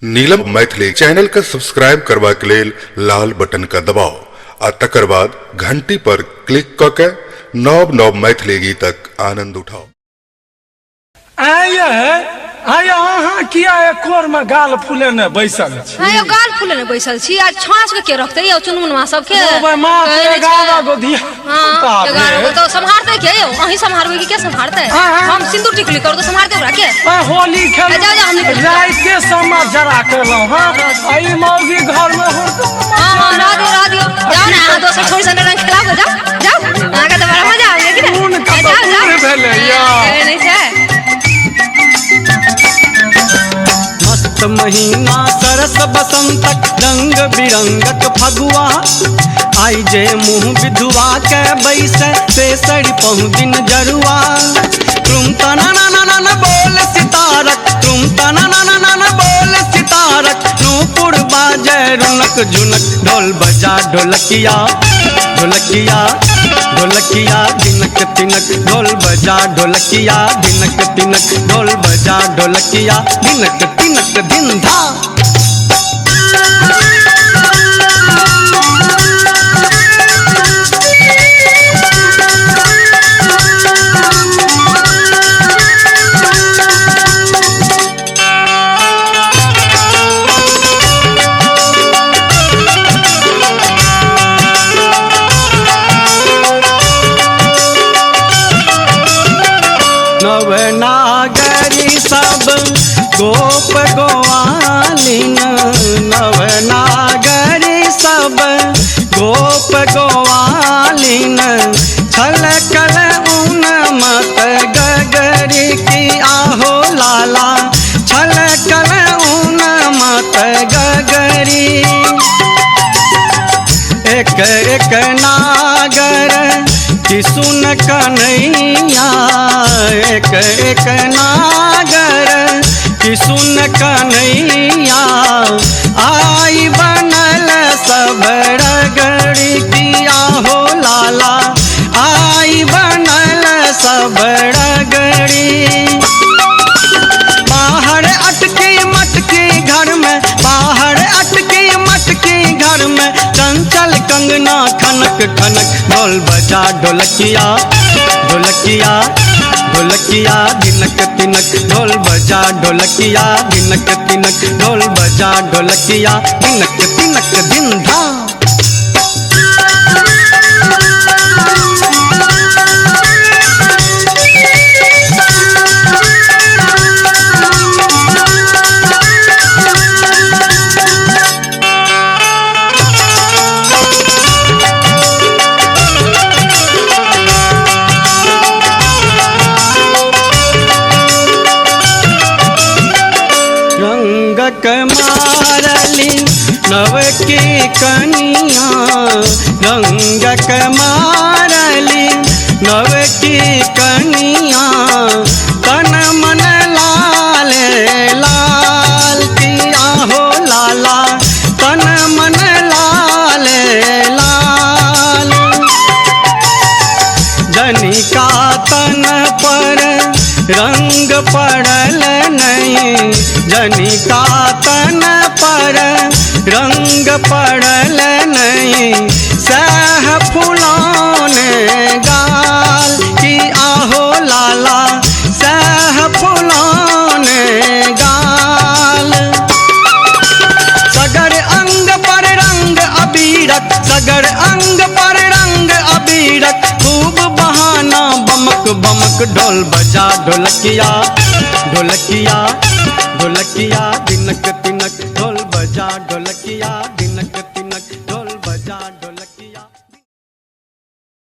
नीलम Maithili channel का subscribe करबा के लेल लाल बटन का दबाओ आ तकर बाद घंटी पर क्लिक क के नव नव मैथिली गीतक आनंद उठाओ। आया अहाँ किया एकोर में गाल फूले ने बैसल छी? आयो गाल फूले ने बैसल छी। आज छाछ के रखते यो चुनमुन मा सब के ओबे मां के 11 गो दिया। हां 11 गो तो संभालते के यो अही संभालबे की के संभालते? हम सिंदूर टिकली कर दो संभालते ओकरा के? होली खेल जाओ जाओ हमनी रात के समय जरा करलो। हां आई मौगी घर में हो तो हां राधियो जाओ ना दोसर छोड़ से रंग खिलाओ जाओ आगे तो बड़ा मजा आवे कि जाओ भेले यार नहीं है। मस्त महीना सरस बसंतक रंग बिरंगक फगुआ आई जे मुँह विधुआ के बैसे से सड़ी पहु दिन जरुआ तुम तना ना बोल सितारक तुम तना ना बोल सितारक नूपुर बाजे रुनक झुनक ढोल बजा ढोलकिया ढोलकिया ढोलकिया दिनक तिनक ढोल बजा ढोलकिया दिनक तिनक ढोल बजा ढोलकिया दिनक तिनक दिन धा। नवनागरी सब गोप गोवालिन नवनागरी सब गोप गोवालिन छलकल उन मत गगरी की आहो लाला छलकल उन मत गगरी एक एक नागर की सुन कन्हैया एक एक नागर की सुन कन्हैया आई बनल सब रगड़ी किया हो लाला आई बनल सब रगड़ी बाहर अटकी मटकी घर में बाहर अटकी मटकी घर में चंचल कंगना खनक खनक ढोल बजा ढोलकिया ढोलकिया ढोलकिया दिनक तिनक ढोल बजा ढोलकिया दिनक तिनक ढोल बजा ढोलकिया दिनक तिनक दिन धा। रंगक मारली नव की कनिया रंगक मारली नव की कनिया तन मन लाल लाल किया हो लाला तन मन लाल लाल जनिका तन पर रंग पड़ल नहीं जनिका तन पर रंग पड़ल नहीं सह फुलाने गाल की आहो लाला सह फुलाने गाल सगर अंग पर रंग अबीरक सगर अंग पर रंग अबीरक खूब बहाना बमक बमक ढोल बजा ढोलकिया ढोलकिया ढोलकिया दिनक तिनक ढोल बजा ढोलकिया।